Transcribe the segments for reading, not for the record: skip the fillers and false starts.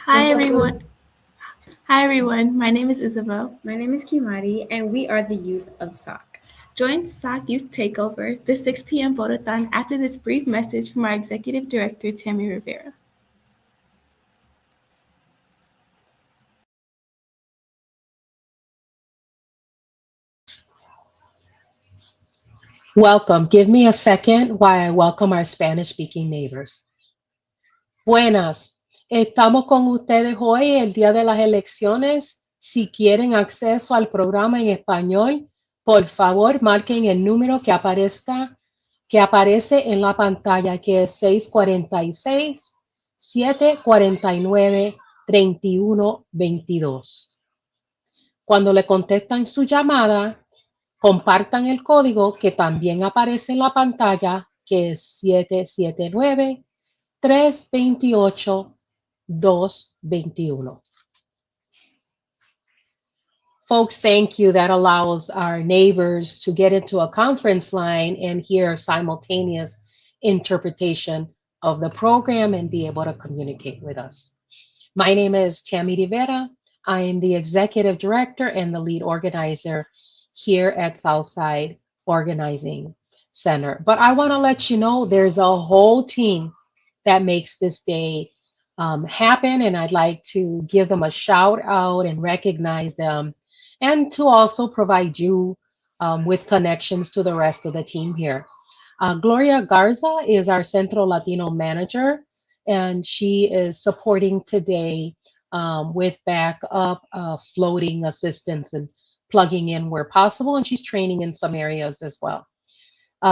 Hi everyone. Hi everyone. My name is Isabel. My name is Kimari, and we are the youth of SOC. Join SOC Youth Takeover, the 6 p.m. Vote-a-thon after this brief message from our Executive Director, Tammy Rivera. Welcome. Give me a second while I welcome our Spanish-speaking neighbors. Buenas. Estamos con ustedes hoy, el día de las elecciones. Si quieren acceso al programa en español, por favor, marquen el número que aparece en la pantalla, que es 646-749-3122. Cuando le contestan su llamada, compartan el código que también aparece en la pantalla, que es 779-328-221. Folks, thank you. That allows our neighbors to get into a conference line and hear simultaneous interpretation of the program and be able to communicate with us. My name is Tammy Rivera. I am the executive director and the lead organizer here at Southside Organizing Center. But I want to let you know there's a whole team that makes this day happen, and I'd like to give them a shout out and recognize them, and to also provide you with connections to the rest of the team here. Gloria Garza is our Centro Latino manager, and she is supporting today with backup floating assistance and plugging in where possible, and she's training in some areas as well.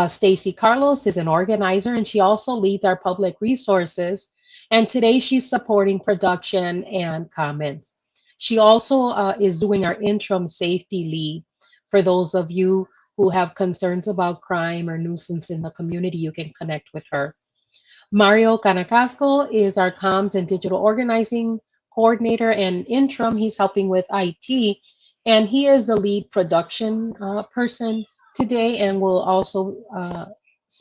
Stacy Carlos is an organizer, and she also leads our public resources, and today she's supporting production and comments. She also is doing our interim safety lead. For those of you who have concerns about crime or nuisance in the community, you can connect with her. Mario Canacasco is our comms and digital organizing coordinator and interim. He's helping with IT, and he is the lead production person today and will also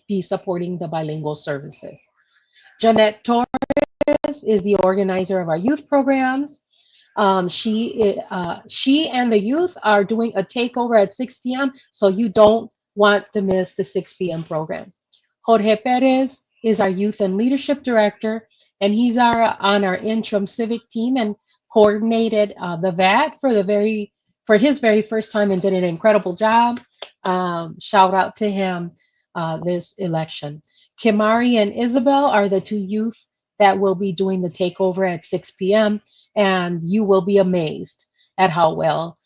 be supporting the bilingual services. Jeanette Torres is the organizer of our youth programs. She and the youth are doing a takeover at 6 p.m., so you don't want to miss the 6 p.m. program. Jorge Perez is our youth and leadership director, and he's on our interim civic team and coordinated the VAT for his very first time and did an incredible job. Shout out to him this election. Kimari and Isabel are the two youth that will be doing the takeover at 6 p.m. And you will be amazed at how well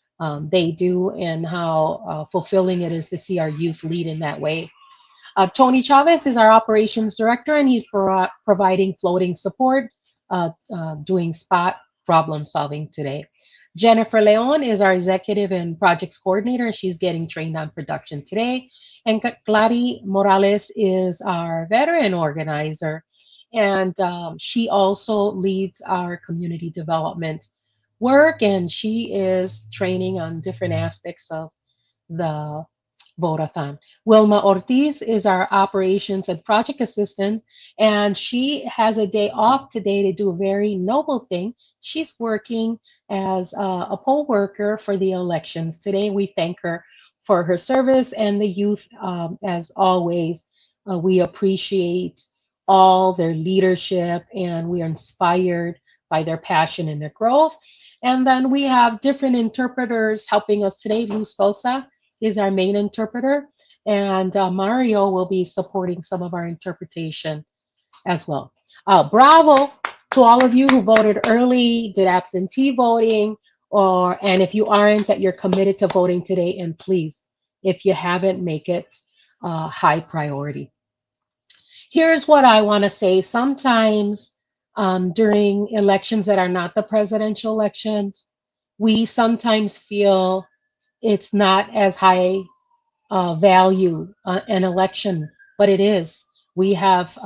they do and how fulfilling it is to see our youth lead in that way. Tony Chavez is our operations director, and he's providing floating support, doing spot problem solving today. Jennifer Leon is our executive and projects coordinator. She's getting trained on production today. And Glady Morales is our veteran organizer, and she also leads our community development work, and she is training on different aspects of the Vote-a-thon. Wilma Ortiz is our operations and project assistant, and she has a day off today to do a very noble thing. She's working as a poll worker for the elections today. We thank her for her service, and the youth, as always, we appreciate all their leadership, and we are inspired by their passion and their growth. And then we have different interpreters helping us today. Luz Sosa is our main interpreter, and Mario will be supporting some of our interpretation as well. Bravo to all of you who voted early, did absentee voting, and if you aren't, that you're committed to voting today. And please, if you haven't, make it high priority. Here's what I want to say. Sometimes during elections that are not the presidential elections, we sometimes feel it's not as high value an election, but it is. We have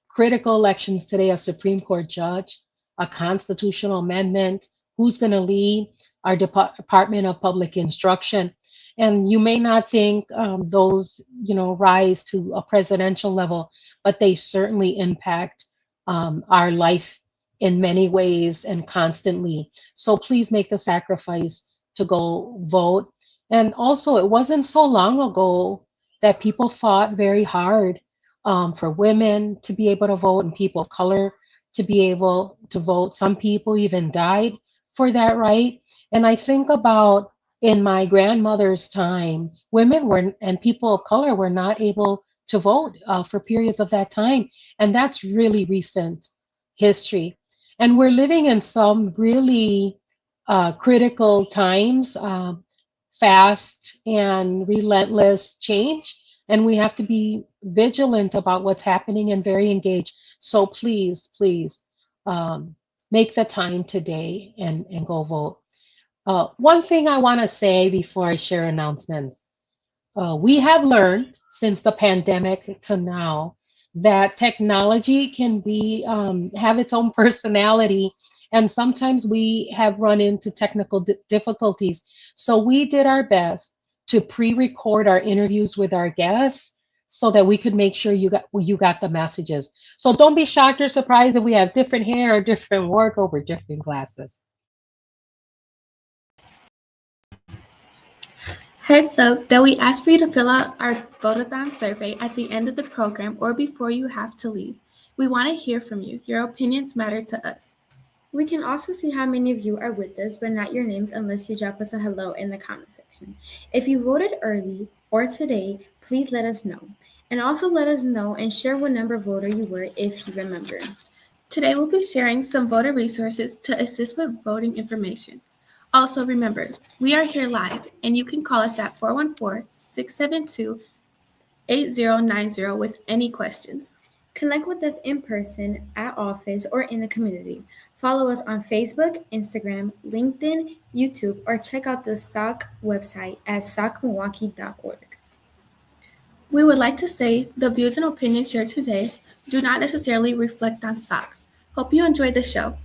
critical elections today, a Supreme Court judge, a constitutional amendment, who's going to lead our Department of Public Instruction. And you may not think those, rise to a presidential level, but they certainly impact our life in many ways and constantly. So please make the sacrifice to go vote. And also, it wasn't so long ago that people fought very hard for women to be able to vote and people of color to be able to vote. Some people even died for that right. And I think about in my grandmother's time, women were and people of color were not able to vote for periods of that time. And that's really recent history. And we're living in some really critical times, fast and relentless change. And we have to be vigilant about what's happening and very engaged. So please, please make the time today and go vote. One thing I want to say before I share announcements, we have learned since the pandemic to now that technology can be have its own personality, and sometimes we have run into technical difficulties. So we did our best to pre-record our interviews with our guests so that we could make sure you got the messages. So don't be shocked or surprised if we have different hair or different wardrobe or different glasses. Heads up that we ask for you to fill out our Vote-a-thon survey at the end of the program or before you have to leave. We want to hear from you. Your opinions matter to us. We can also see how many of you are with us, but not your names unless you drop us a hello in the comment section. If you voted early or today, please let us know. And also let us know and share what number voter you were if you remember. Today we'll be sharing some voter resources to assist with voting information. Also remember, we are here live and you can call us at 414-672-8090 with any questions. Connect with us in person, at office, or in the community. Follow us on Facebook, Instagram, LinkedIn, YouTube, or check out the SOC website at socmilwaukee.org. We would like to say the views and opinions shared today do not necessarily reflect on SOC. Hope you enjoyed the show.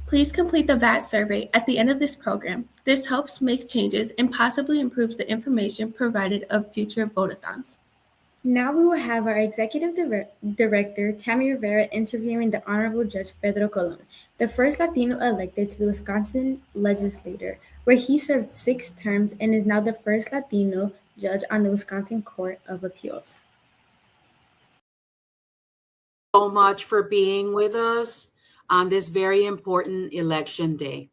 Please complete the VAT survey at the end of this program. This helps make changes and possibly improves the information provided of future vote-a-thons. Now we will have our Executive Director, Tammy Rivera, interviewing the Honorable Judge Pedro Colon, the first Latino elected to the Wisconsin legislature, where he served 6 terms and is now the first Latino judge on the Wisconsin Court of Appeals. So much for being with us on this very important election day.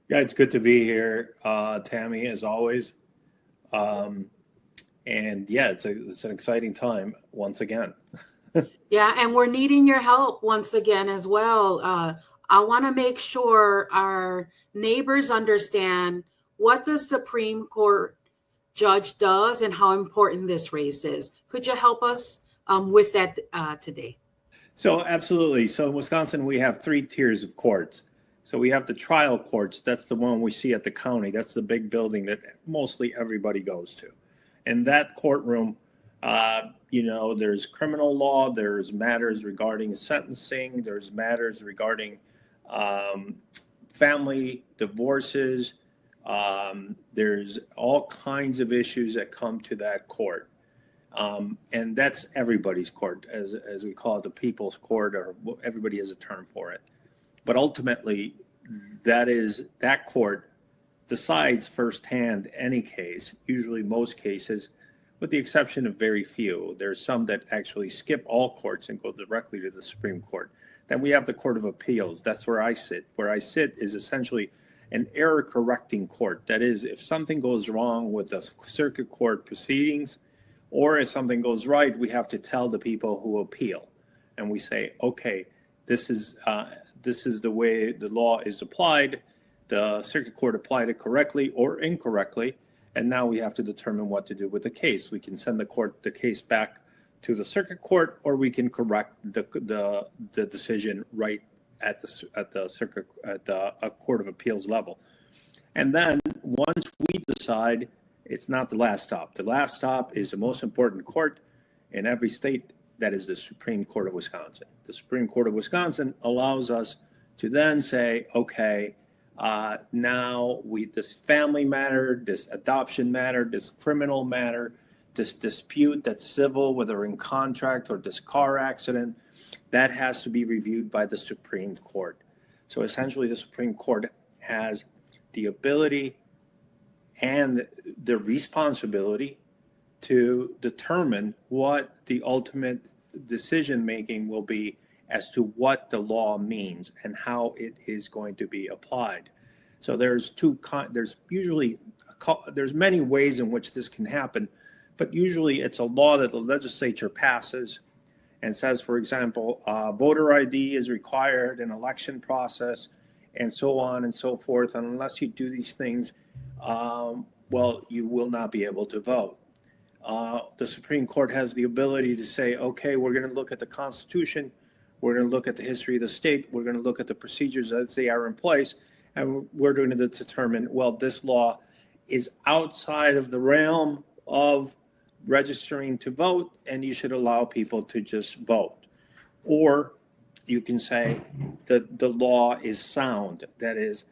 Yeah, it's good to be here, Tammy, as always. And yeah, it's an exciting time once again. Yeah, and we're needing your help once again as well. I want to make sure our neighbors understand what the Supreme Court judge does and how important this race is. Could you help us with that today? So absolutely. So in Wisconsin, we have 3 tiers of courts. So we have the trial courts. That's the one we see at the county. That's the big building that mostly everybody goes to. In that courtroom, there's criminal law, there's matters regarding sentencing, there's matters regarding family divorces. There's all kinds of issues that come to that court. And that's everybody's court, as we call it, the people's court, or everybody has a term for it. But ultimately, that court decides firsthand any case, usually most cases, with the exception of very few. There's some that actually skip all courts and go directly to the Supreme Court. Then we have the Court of Appeals. That's where I sit. Where I sit is essentially an error-correcting court. That is, if something goes wrong with the circuit court proceedings, or if something goes right, we have to tell the people who appeal. And we say, okay, this is the way the law is applied. The circuit court applied it correctly or incorrectly, and now we have to determine what to do with the case. We can send the case back to the circuit court, or we can correct the decision right at the Court of Appeals level. And then once we decide, it's not the last stop. The last stop is the most important court in every state. That is the Supreme Court of Wisconsin. The Supreme Court of Wisconsin allows us to then say, okay, Now this family matter, this adoption matter, this criminal matter, this dispute that's civil, whether in contract or this car accident, that has to be reviewed by the Supreme Court. So essentially, the Supreme Court has the ability and the responsibility to determine what the ultimate decision making will be as to what the law means and how it is going to be applied. So there's many ways in which this can happen, but usually it's a law that the legislature passes and says, for example, voter ID is required in election process, and so on and so forth. And unless you do these things, well, you will not be able to vote. The Supreme Court has the ability to say, okay, we're going to look at the Constitution, we're going to look at the history of the state, we're going to look at the procedures as they are in place, and we're going to determine, well, this law is outside of the realm of registering to vote, and you should allow people to just vote. Or you can say that the law is sound. That is,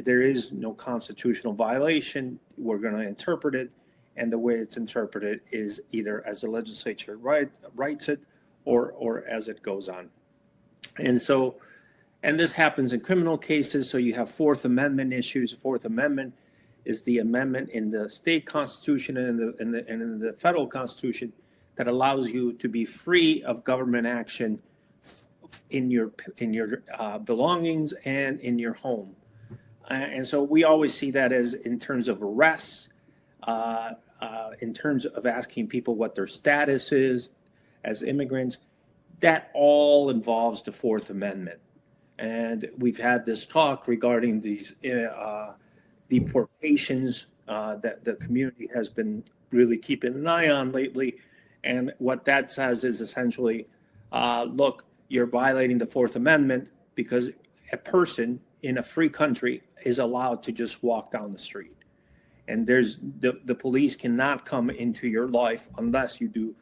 there is no constitutional violation. We're going to interpret it, and the way it's interpreted is either as the legislature writes it or as it goes on. And this happens in criminal cases. So you have Fourth Amendment issues. Fourth Amendment is the amendment in the state constitution and in the federal constitution that allows you to be free of government action in your belongings and in your home. And so we always see that as in terms of arrests, in terms of asking people what their status is as immigrants. That all involves the Fourth Amendment. And we've had this talk regarding these deportations that the community has been really keeping an eye on lately. And what that says is essentially, look, you're violating the Fourth Amendment because a person in a free country is allowed to just walk down the street. And the police cannot come into your life unless you do,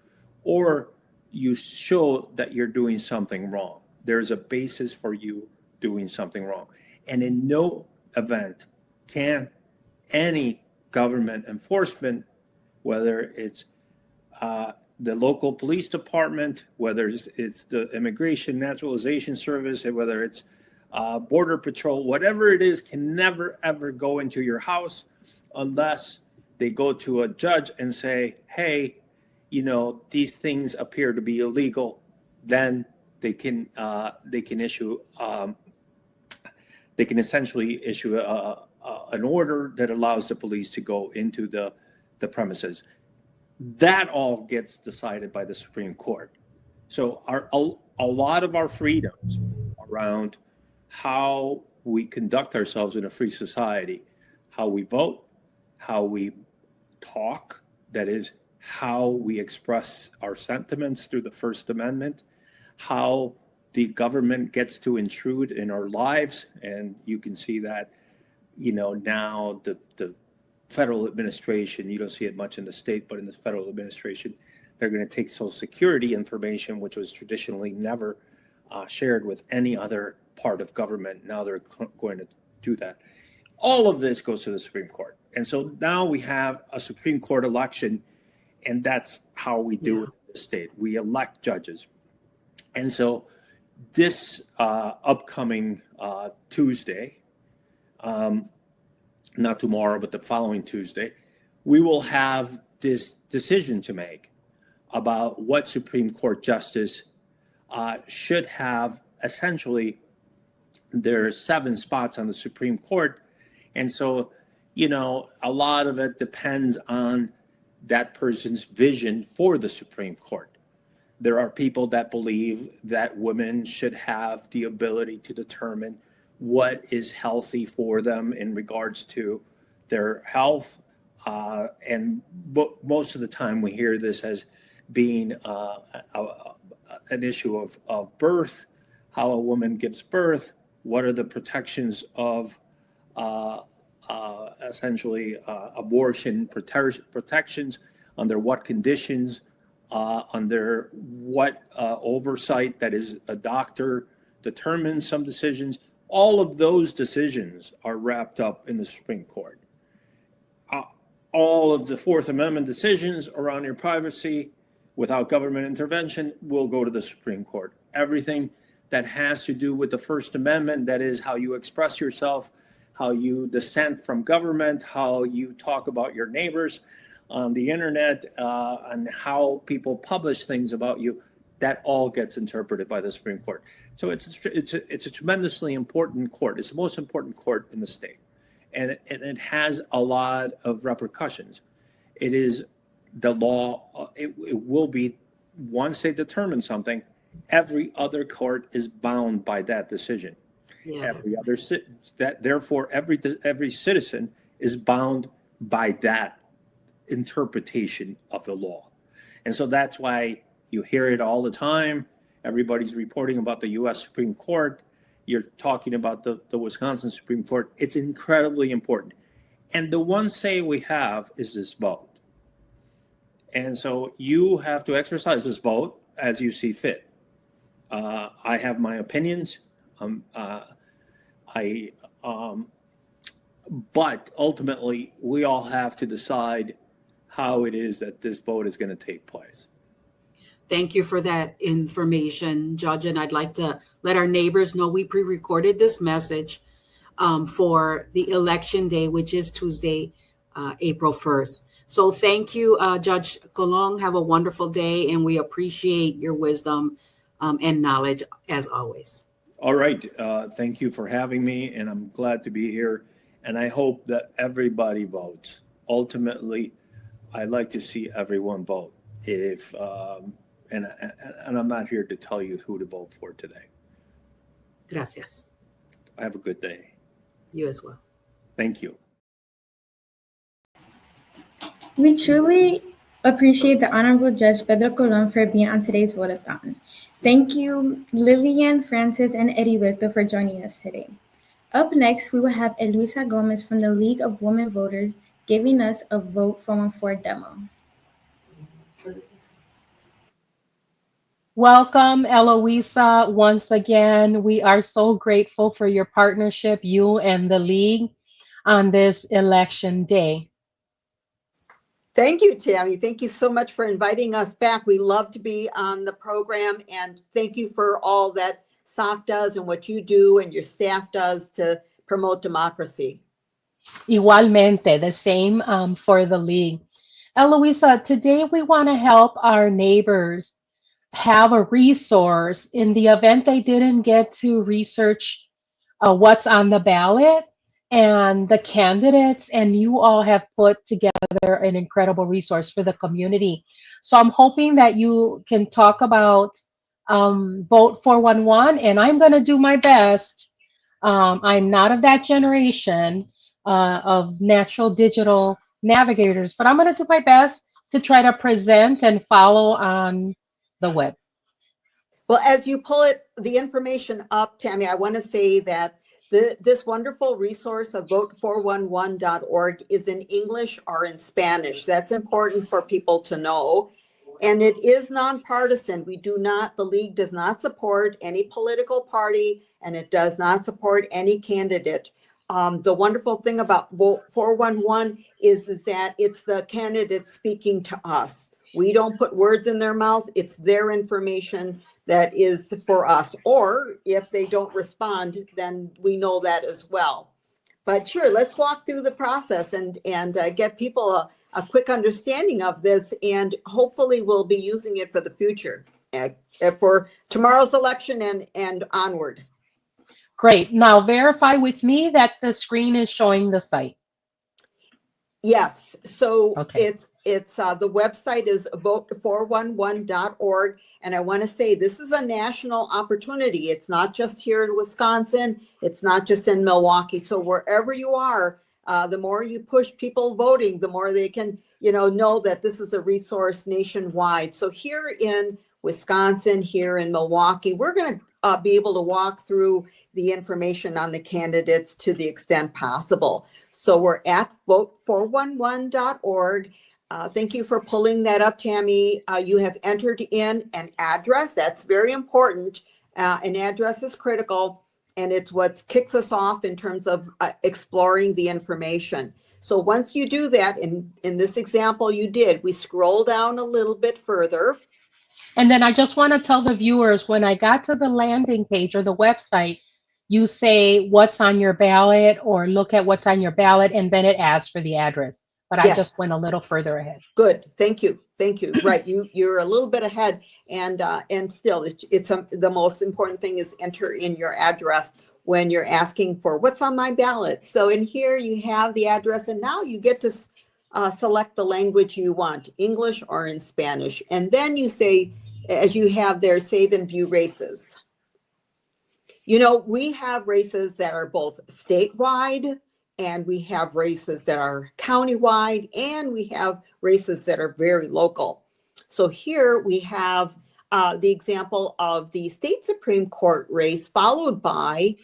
or you show that you're doing something wrong. There's a basis for you doing something wrong. And in no event can any government enforcement, whether it's the local police department, whether it's the Immigration Naturalization Service, whether it's Border Patrol, whatever it is, can never, ever go into your house unless they go to a judge and say, hey, these things appear to be illegal. Then they can essentially issue an order that allows the police to go into the premises. That all gets decided by the Supreme Court. So a lot of our freedoms around how we conduct ourselves in a free society, how we vote, how we talk, that is, how we express our sentiments through the First Amendment, how the government gets to intrude in our lives. And you can see that, now the federal administration, you don't see it much in the state, but in the federal administration, they're going to take Social Security information, which was traditionally never shared with any other part of government. Now they're going to do that. All of this goes to the Supreme Court. And so now we have a Supreme Court election, and that's how we do it in the state. We elect judges. And so this upcoming Tuesday, not tomorrow, but the following Tuesday, we will have this decision to make about what Supreme Court justice should have. Essentially, there are 7 spots on the Supreme Court. And so, a lot of it depends on that person's vision for the Supreme Court. There are people that believe that women should have the ability to determine what is healthy for them in regards to their health. And most of the time we hear this as being an issue of birth, how a woman gives birth, what are the protections of essentially abortion protections, under what conditions, under what oversight, that is, a doctor determines some decisions. all of those decisions are wrapped up in the Supreme Court. All of the Fourth Amendment decisions around your privacy without government intervention will go to the Supreme Court. Everything that has to do with the First Amendment, that is how you express yourself, how you dissent from government, how you talk about your neighbors on the internet, and how people publish things about you, that all gets interpreted by the Supreme Court. So it's a tremendously important court. It's the most important court in the state. And it has a lot of repercussions. It is the law. It will be, once they determine something, every other court is bound by that decision. Yeah. Therefore, every citizen is bound by that interpretation of the law. And so that's why you hear it all the time. Everybody's reporting about the U.S. Supreme Court. You're talking about the Wisconsin Supreme Court. It's incredibly important. And the one say we have is this vote. And so you have to exercise this vote as you see fit. I have my opinions. But ultimately, we all have to decide how it is that this vote is going to take place. Thank you for that information, Judge. And I'd like to let our neighbors know we pre-recorded this message for the election day, which is Tuesday, April 1st. So thank you, Judge Colon. Have a wonderful day, and we appreciate your wisdom and knowledge as always. All right. Thank you for having me, and I'm glad to be here. And I hope that everybody votes. Ultimately, I'd like to see everyone vote. And I'm not here to tell you who to vote for today. Gracias. Have a good day. You as well. Thank you. We truly appreciate the Honorable Judge Pedro Colon for being on today's Vote-a-thon. Thank you, Lillian, Francis, and Heriberto for joining us today. Up next, we will have Eloisa Gomez from the League of Women Voters giving us a Vote 414 demo. Welcome, Eloisa. Once again, we are so grateful for your partnership, you and the League, on this election day. Thank you, Tammy. Thank you so much for inviting us back. We love to be on the program, and thank you for all that SOC does and what you do and your staff does to promote democracy. Igualmente, the same for the League. Eloisa, today we want to help our neighbors have a resource in the event they didn't get to research what's on the ballot and the candidates, and you all have put together an incredible resource for the community. So I'm hoping that you can talk about Vote 411, and I'm going to do my best. I'm not of that generation of natural digital navigators, but I'm going to do my best to try to present and follow on the web. Well, as you pull the information up, Tammy, I want to say that this wonderful resource of vote411.org is in English or in Spanish. That's important for people to know. And it is nonpartisan. The League does not support any political party, and it does not support any candidate. The wonderful thing about Vote 411 is that it's the candidate speaking to us. We don't put words in their mouth. It's their information that is for us. Or if they don't respond, then we know that as well. But sure, let's walk through the process and get people a quick understanding of this, and hopefully we'll be using it for the future, for tomorrow's election and onward. Great. Now verify with me that the screen is showing the site. Yes. So okay. It's the website is vote411.org. And I want to say this is a national opportunity. It's not just here in Wisconsin. It's not just in Milwaukee. So wherever you are, the more you push people voting, the more they can, know that this is a resource nationwide. So here in Wisconsin, here in Milwaukee, we're going to be able to walk through the information on the candidates to the extent possible. So we're at vote411.org. Thank you for pulling that up, Tammy. You have entered in an address. That's very important. An address is critical. and it's what kicks us off in terms of exploring the information. So once you do that, in this example you did, we scroll down a little bit further. And then I just want to tell the viewers, when I got to the landing page or the website, you say what's on your ballot or look at what's on your ballot, and then it asks for the address. But I Yes. just went a little further ahead. Good, thank you, thank you. Right, you're a little bit ahead, and still, it's the most important thing is enter in your address when you're asking for what's on my ballot. So in here you have the address, and now you get to select the language you want, English or in Spanish, and then you say, as you have there, save and view races. You know, we have races that are both statewide, and we have races that are countywide, and we have races that are very local. So here we have the example of the state Supreme Court race, followed by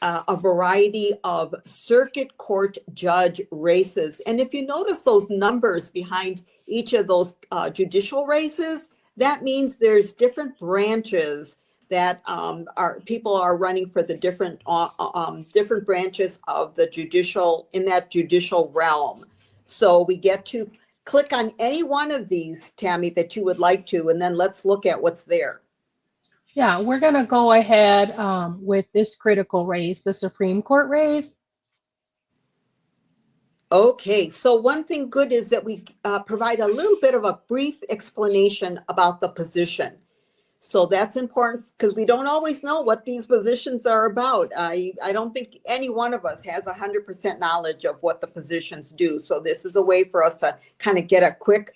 a variety of circuit court judge races. And if you notice those numbers behind each of those judicial races, that means there's different branches that people are running for the different branches of the judicial, in that judicial realm. So we get to click on any one of these, Tammy, that you would like to, and then let's look at what's there. Yeah, we're going to go ahead with this critical race, the Supreme Court race. Okay, so one thing good is that we provide a little bit of a brief explanation about the position. So that's important because we don't always know what these positions are about. I don't think any one of us has 100% knowledge of what the positions do. So this is a way for us to kind of get a quick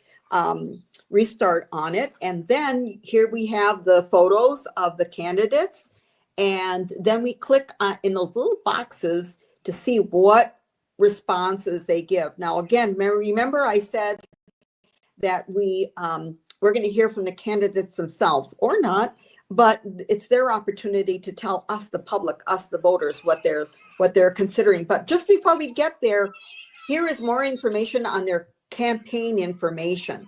restart on it. And then here we have the photos of the candidates. And then we click in those little boxes to see what responses they give. Now, again, remember I said that we're going to hear from the candidates themselves or not, but it's their opportunity to tell us, the public, us, the voters, what they're considering. But just before we get there, here is more information on their campaign information.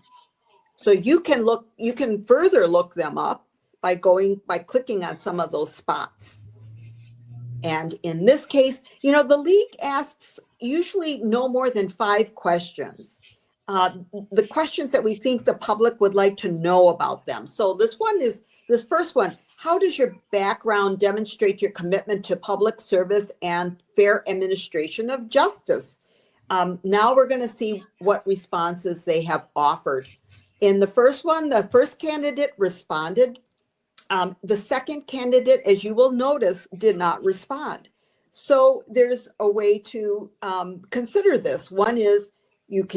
So you can further look them up by clicking on some of those spots. And in this case, you know, the league asks usually no more than 5 questions. The questions that we think the public would like to know about them. So this first one, how does your background demonstrate your commitment to public service and fair administration of justice? Now we're going to see what responses they have offered. In the first one, the first candidate responded. The second candidate, as you will notice, did not respond. So there's a way to consider this. One is you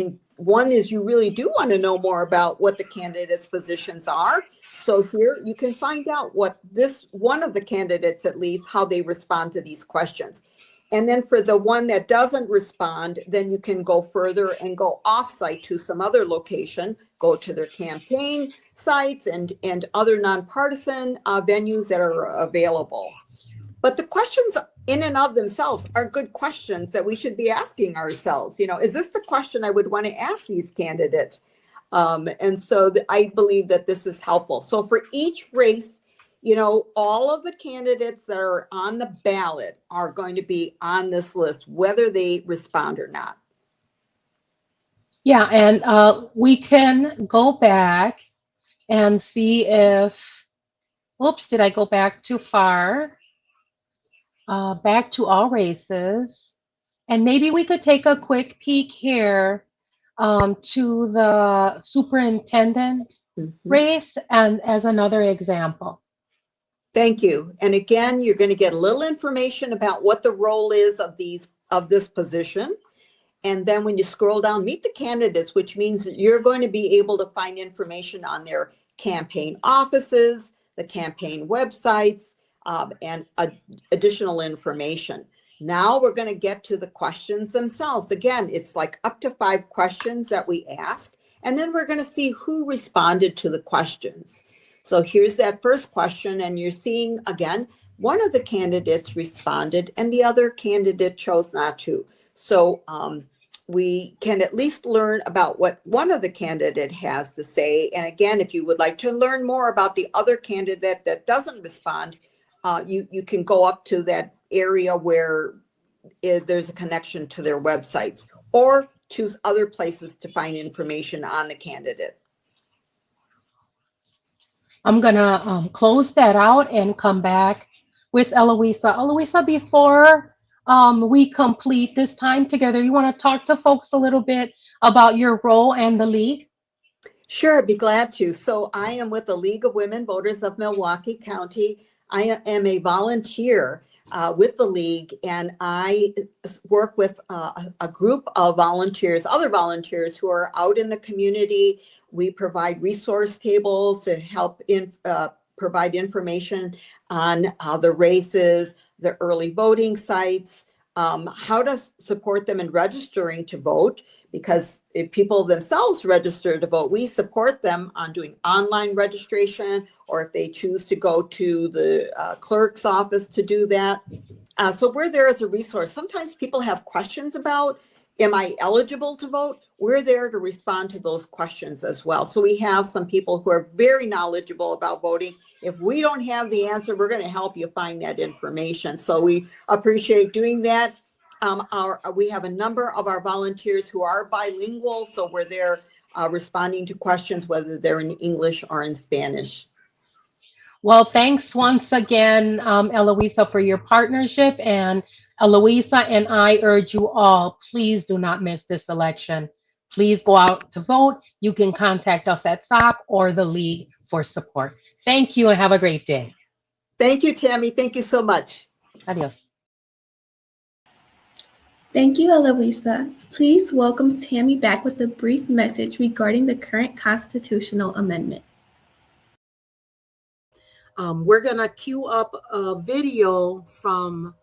really do want to know more about what the candidates' positions are. So here you can find out what one of the candidates, at least, how they respond to these questions. And then for the one that doesn't respond, then you can go further and go off-site to some other location, go to their campaign sites and other nonpartisan venues that are available. But the questions in and of themselves are good questions that we should be asking ourselves. You know, is this the question I would want to ask these candidates? And so I believe that this is helpful. So for each race, you know, all of the candidates that are on the ballot are going to be on this list, whether they respond or not. Yeah, and we can go back and see if, oops, did I go back too far? Back to all races. And maybe we could take a quick peek here to the superintendent race and as another example. Thank you. And again, you're going to get a little information about what the role is of this position. And then when you scroll down, meet the candidates, which means you're going to be able to find information on their campaign offices, the campaign websites, and additional information. Now we're going to get to the questions themselves. Again, it's like up to 5 questions that we ask, and then we're going to see who responded to the questions. So here's that first question, and you're seeing, again, one of the candidates responded and the other candidate chose not to. So we can at least learn about what one of the candidate has to say. And again, if you would like to learn more about the other candidate that doesn't respond, you can go up to that area where there's a connection to their websites, or choose other places to find information on the candidate. I'm gonna close that out and come back with Eloisa. Eloisa, before we complete this time together, you want to talk to folks a little bit about your role and the league? Sure, I'd be glad to. So I am with the League of Women Voters of Milwaukee County. I am a volunteer with the league, and I work with a group of volunteers, other volunteers who are out in the community. We provide resource tables to help provide information on the races, the early voting sites, how to support them in registering to vote. Because if people themselves register to vote, we support them on doing online registration, or if they choose to go to the clerk's office to do that. So we're there as a resource. Sometimes people have questions about, am I eligible to vote? We're there to respond to those questions as well. So we have some people who are very knowledgeable about voting. If we don't have the answer, we're going to help you find that information. So we appreciate doing that. We have a number of our volunteers who are bilingual, so we're there responding to questions, whether they're in English or in Spanish. Well, thanks once again, Eloisa, for your partnership. And Eloisa and I urge you all, please do not miss this election. Please go out to vote. You can contact us at SOC or the League for support. Thank you and have a great day. Thank you, Tammy. Thank you so much. Adios. Thank you, Eloisa. Please welcome Tammy back with a brief message regarding the current constitutional amendment. We're going to queue up a video from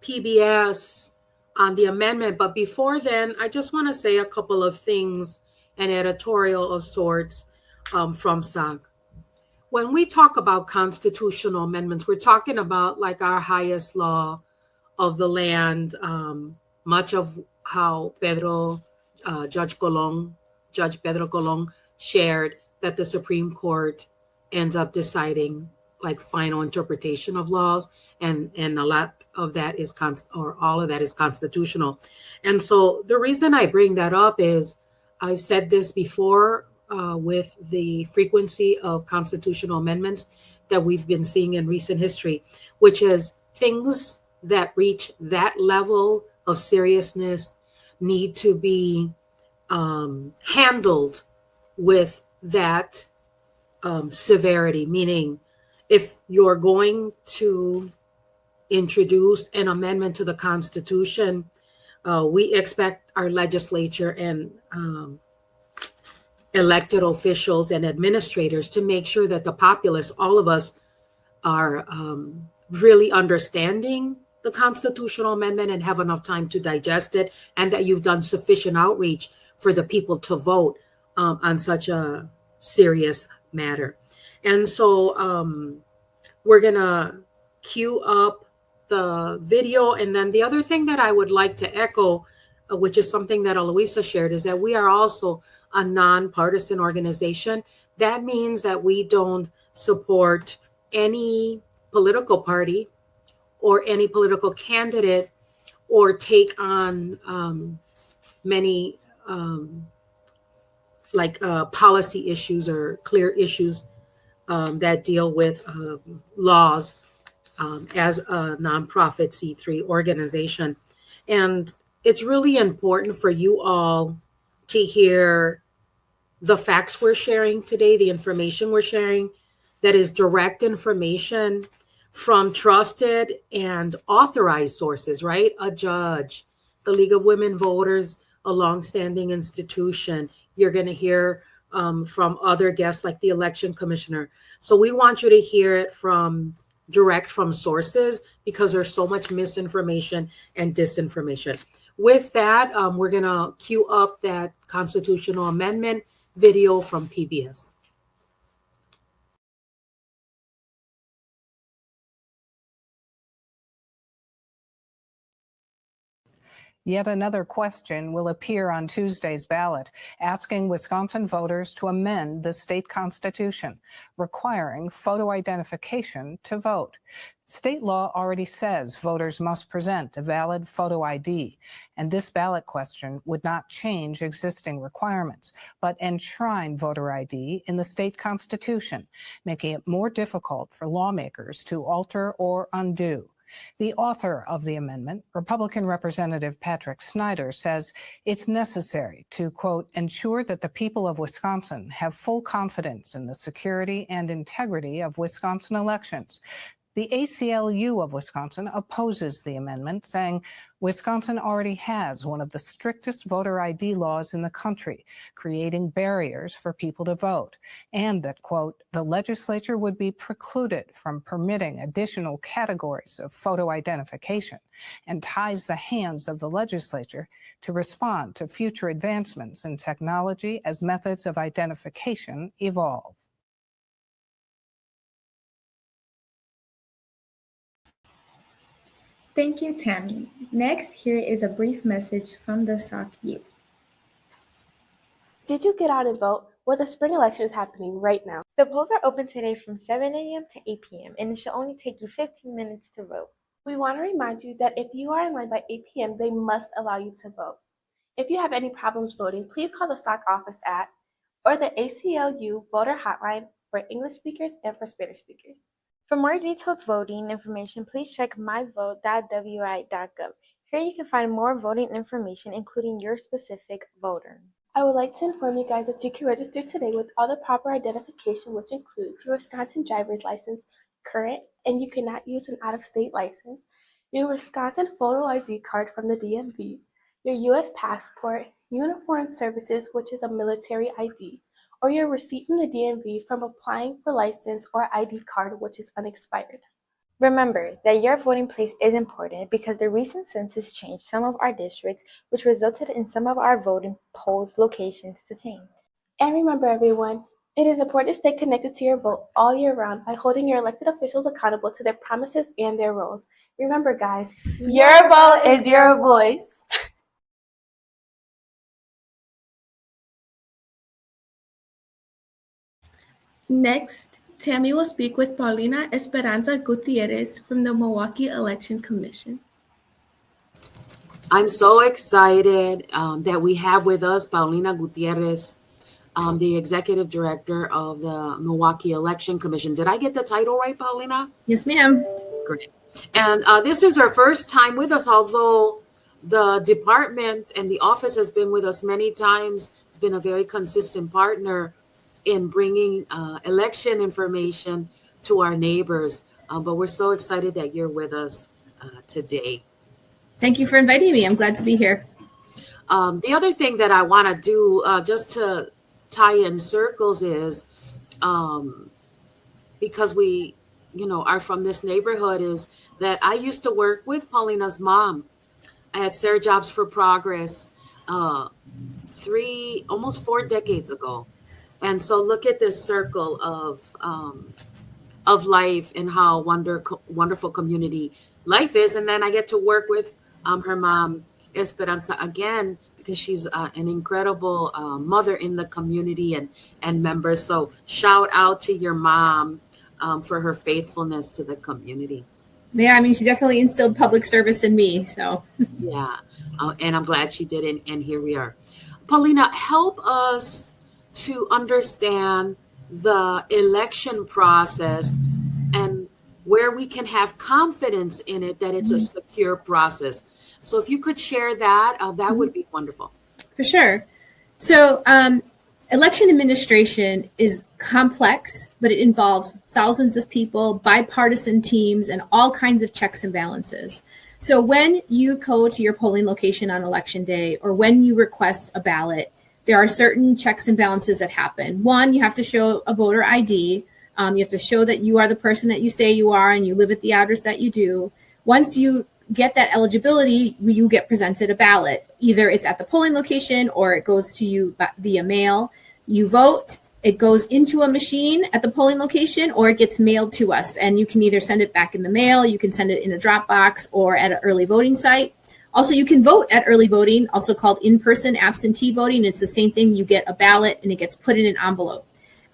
PBS on the amendment. But before then, I just want to say a couple of things, an editorial of sorts from SOC. When we talk about constitutional amendments, we're talking about like our highest law of the land, much of how Judge Pedro Colon shared that the Supreme Court ends up deciding like final interpretation of laws, and a lot of that is all of that is constitutional. And so the reason I bring that up is I've said this before with the frequency of constitutional amendments that we've been seeing in recent history, which is things that reach that level of seriousness need to be handled with that severity. Meaning, if you're going to introduce an amendment to the Constitution, we expect our legislature and elected officials and administrators to make sure that the populace, all of us, are really understanding the constitutional amendment and have enough time to digest it, and that you've done sufficient outreach for the people to vote on such a serious matter. And so we're gonna queue up the video. And then the other thing that I would like to echo, which is something that Eloisa shared, is that we are also a nonpartisan organization. That means that we don't support any political party or any political candidate, or take on many policy issues or clear issues that deal with laws as a nonprofit C3 organization. And it's really important for you all to hear the facts we're sharing today, the information we're sharing, that is direct information from trusted and authorized sources, right? A judge, the League of Women Voters, a longstanding institution. You're going to hear from other guests like the election commissioner. So we want you to hear it direct from sources, because there's so much misinformation and disinformation. With that, we're going to queue up that constitutional amendment video from PBS. Yet another question will appear on Tuesday's ballot, asking Wisconsin voters to amend the state constitution, requiring photo identification to vote. State law already says voters must present a valid photo ID, and this ballot question would not change existing requirements, but enshrine voter ID in the state constitution, making it more difficult for lawmakers to alter or undo. The author of the amendment, Republican Representative Patrick Snyder, says it's necessary to, quote, ensure that the people of Wisconsin have full confidence in the security and integrity of Wisconsin elections. The ACLU of Wisconsin opposes the amendment, saying Wisconsin already has one of the strictest voter ID laws in the country, creating barriers for people to vote, and that, quote, the legislature would be precluded from permitting additional categories of photo identification, and ties the hands of the legislature to respond to future advancements in technology as methods of identification evolve. Thank you, Tammy. Next, here is a brief message from the Sauk youth. Did you get out and vote? Well, the spring election is happening right now. The polls are open today from 7 a.m. to 8 p.m. and it should only take you 15 minutes to vote. We want to remind you that if you are in line by 8 p.m., they must allow you to vote. If you have any problems voting, please call the SOC office at or the ACLU voter hotline for English speakers and for Spanish speakers. For more detailed voting information, please check myvote.wi.gov. Here you can find more voting information, including your specific voter. I would like to inform you guys that you can register today with all the proper identification, which includes your Wisconsin driver's license, current, and you cannot use an out-of-state license, your Wisconsin photo ID card from the DMV, your U.S. passport, uniformed services, which is a military ID, or your receipt from the DMV from applying for license or ID card, which is unexpired. Remember that your voting place is important because the recent census changed some of our districts, which resulted in some of our voting polls locations to change. And remember, everyone, it is important to stay connected to your vote all year round by holding your elected officials accountable to their promises and their roles. Remember, guys, your vote is your voice. Next, Tammy will speak with Paulina Esperanza Gutierrez from the Milwaukee Election Commission. I'm so excited that we have with us Paulina Gutierrez, the executive director of the Milwaukee Election Commission. Did I get the title right, Paulina? Yes, ma'am. Great. And this is her first time with us, although the department and the office has been with us many times. It's been a very consistent partner in bringing election information to our neighbors. But we're so excited that you're with us today. Thank you for inviting me. I'm glad to be here. The other thing that I want to do just to tie in circles is because we, are from this neighborhood, is that I used to work with Paulina's mom at Sarah Jobs for Progress almost 4 decades ago. And so look at this circle of life and how wonderful community life is. And then I get to work with her mom, Esperanza, again, because she's an incredible mother in the community and members. So shout out to your mom for her faithfulness to the community. Yeah, she definitely instilled public service in me. So yeah, and I'm glad she did. And here we are. Paulina, help us to understand the election process and where we can have confidence in it, that it's a secure process. So if you could share that, that would be wonderful. For sure. So election administration is complex, but it involves thousands of people, bipartisan teams, and all kinds of checks and balances. So when you go to your polling location on election day, or when you request a ballot, there are certain checks and balances that happen. One, you have to show a voter ID. You have to show that you are the person that you say you are and you live at the address that you do. Once you get that eligibility, you get presented a ballot. Either it's at the polling location or it goes to you via mail. You vote, it goes into a machine at the polling location, or it gets mailed to us. And you can either send it back in the mail, you can send it in a Dropbox or at an early voting site, Also, you can vote at early voting, also called in-person absentee voting. It's the same thing. You get a ballot and it gets put in an envelope.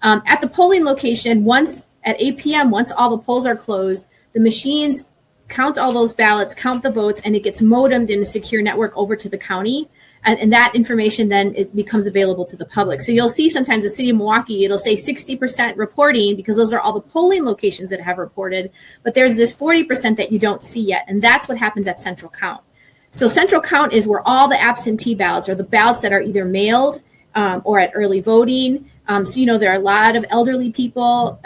At the polling location, once at 8 p.m., once all the polls are closed, the machines count all those ballots, count the votes, and it gets modemed in a secure network over to the county. And that information then it becomes available to the public. So you'll see sometimes the city of Milwaukee, it'll say 60% reporting because those are all the polling locations that have reported. But there's this 40% that you don't see yet. And that's what happens at central count. So central count is where all the absentee ballots or the ballots that are either mailed or at early voting. So, there are a lot of elderly people,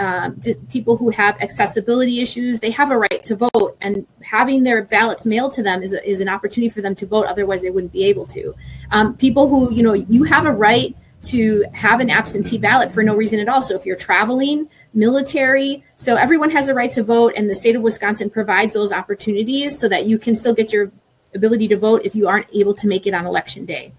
people who have accessibility issues. They have a right to vote, and having their ballots mailed to them is an opportunity for them to vote. Otherwise, they wouldn't be able to. People who, you have a right to have an absentee ballot for no reason at all. So if you're traveling, military, so everyone has a right to vote, and the state of Wisconsin provides those opportunities so that you can still get your ability to vote if you aren't able to make it on election day.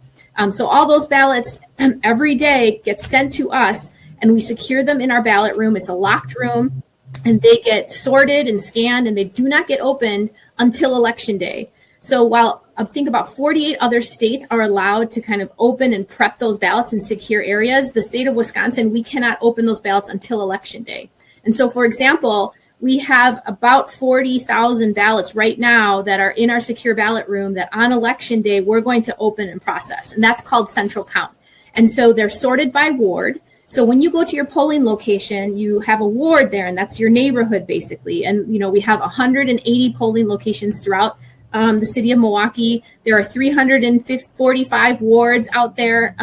So all those ballots every day get sent to us, and we secure them in our ballot room. It's a locked room, and they get sorted and scanned, and they do not get opened until election day. So while I think about 48 other states are allowed to kind of open and prep those ballots in secure areas, the state of Wisconsin, we cannot open those ballots until election day. And so, for example, we have about 40,000 ballots right now that are in our secure ballot room that on election day, we're going to open and process. And that's called central count. And so they're sorted by ward. So when you go to your polling location, you have a ward there, and that's your neighborhood basically. And, we have 180 polling locations throughout the city of Milwaukee. There are 345 wards out there.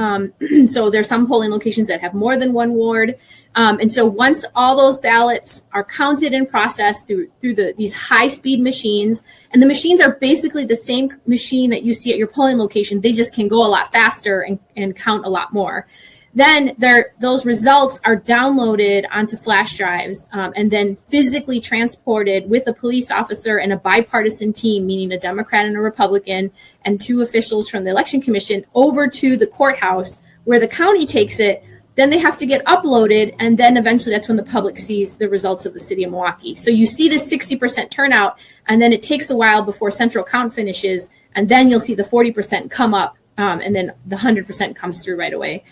So there's some polling locations that have more than one ward. And so once all those ballots are counted and processed through these high-speed machines, and the machines are basically the same machine that you see at your polling location, they just can go a lot faster and count a lot more. Then those results are downloaded onto flash drives and then physically transported with a police officer and a bipartisan team, meaning a Democrat and a Republican, and 2 officials from the Election Commission over to the courthouse where the county takes it. Then they have to get uploaded, and then eventually that's when the public sees the results of the city of Milwaukee. So you see this 60% turnout, and then it takes a while before central count finishes, and then you'll see the 40% come up. And then the 100% comes through right away.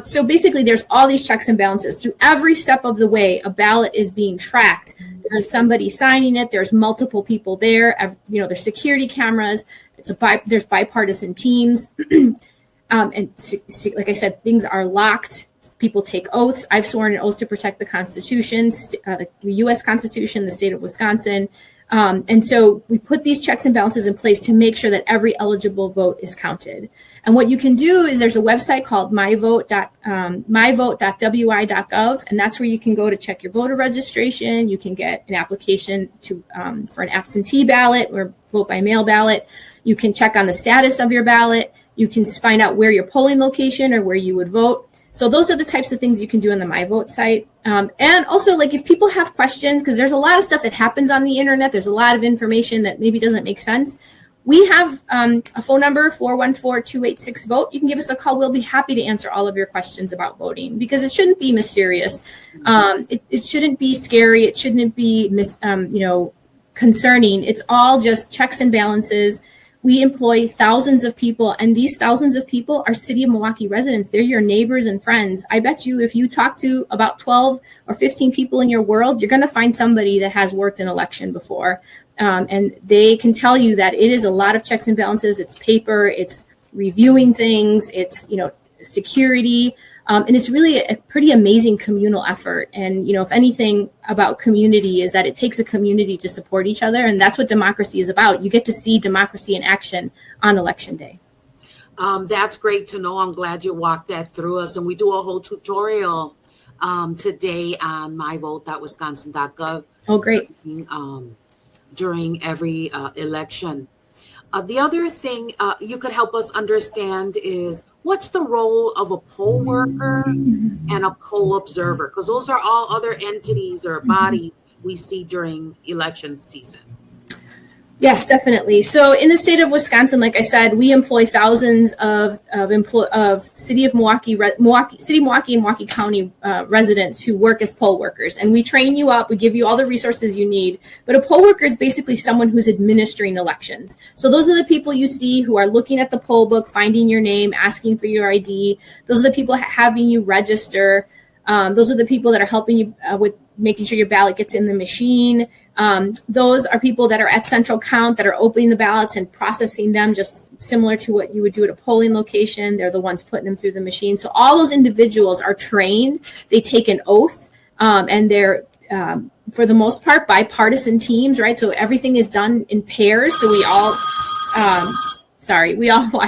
So basically, there's all these checks and balances. Through every step of the way, a ballot is being tracked. There's somebody signing it. There's multiple people there. There's security cameras. There's bipartisan teams. And like I said, things are locked. People take oaths. I've sworn an oath to protect the Constitution, the U.S. Constitution, the state of Wisconsin. And so we put these checks and balances in place to make sure that every eligible vote is counted. And what you can do is there's a website called myvote.wi.gov, and that's where you can go to check your voter registration. You can get an application for an absentee ballot or vote by mail ballot. You can check on the status of your ballot. You can find out where your polling location or where you would vote. So those are the types of things you can do on the MyVote site. And also, if people have questions, because there's a lot of stuff that happens on the internet, there's a lot of information that maybe doesn't make sense. We have a phone number, 414-286-VOTE. You can give us a call. We'll be happy to answer all of your questions about voting, because it shouldn't be mysterious. It shouldn't be scary. It shouldn't be concerning. It's all just checks and balances. We employ thousands of people, and these thousands of people are City of Milwaukee residents. They're your neighbors and friends. I bet you if you talk to about 12 or 15 people in your world, you're going to find somebody that has worked an election before. And they can tell you that it is a lot of checks and balances. It's paper, it's reviewing things, it's, security. And it's really a pretty amazing communal effort. And, if anything about community is that it takes a community to support each other. And that's what democracy is about. You get to see democracy in action on election day. That's great to know. I'm glad you walked that through us. And we do a whole tutorial today on myvote.wisconsin.gov. Oh, great. During every election. The other thing you could help us understand is what's the role of a poll worker and a poll observer? Because those are all other entities or bodies we see during election season. Yes, definitely. So in the state of Wisconsin, like I said, we employ thousands of City of Milwaukee, City of Milwaukee and Milwaukee County residents who work as poll workers. And we train you up, we give you all the resources you need. But a poll worker is basically someone who's administering elections. So those are the people you see who are looking at the poll book, finding your name, asking for your ID. Those are the people having you register. Those are the people that are helping you with making sure your ballot gets in the machine. Those are people that are at central count, that are opening the ballots and processing them, just similar to what you would do at a polling location. They're the ones putting them through the machine. So all those individuals are trained. They take an oath, and they're, for the most part, bipartisan teams, right? So everything is done in pairs. So we all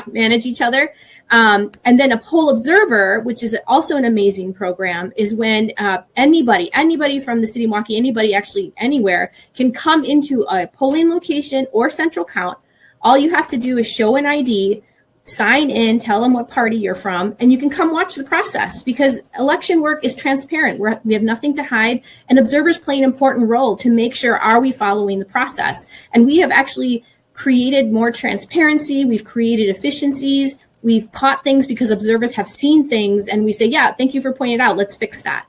manage each other. And then a poll observer, which is also an amazing program, is when anybody from the city of Milwaukee, anybody actually anywhere, can come into a polling location or central count. All you have to do is show an ID, sign in, tell them what party you're from, and you can come watch the process, because election work is transparent. We have nothing to hide, and observers play an important role to make sure, are we following the process? And we have actually created more transparency. We've created efficiencies. We've caught things because observers have seen things, and we say, yeah, thank you for pointing it out. Let's fix that.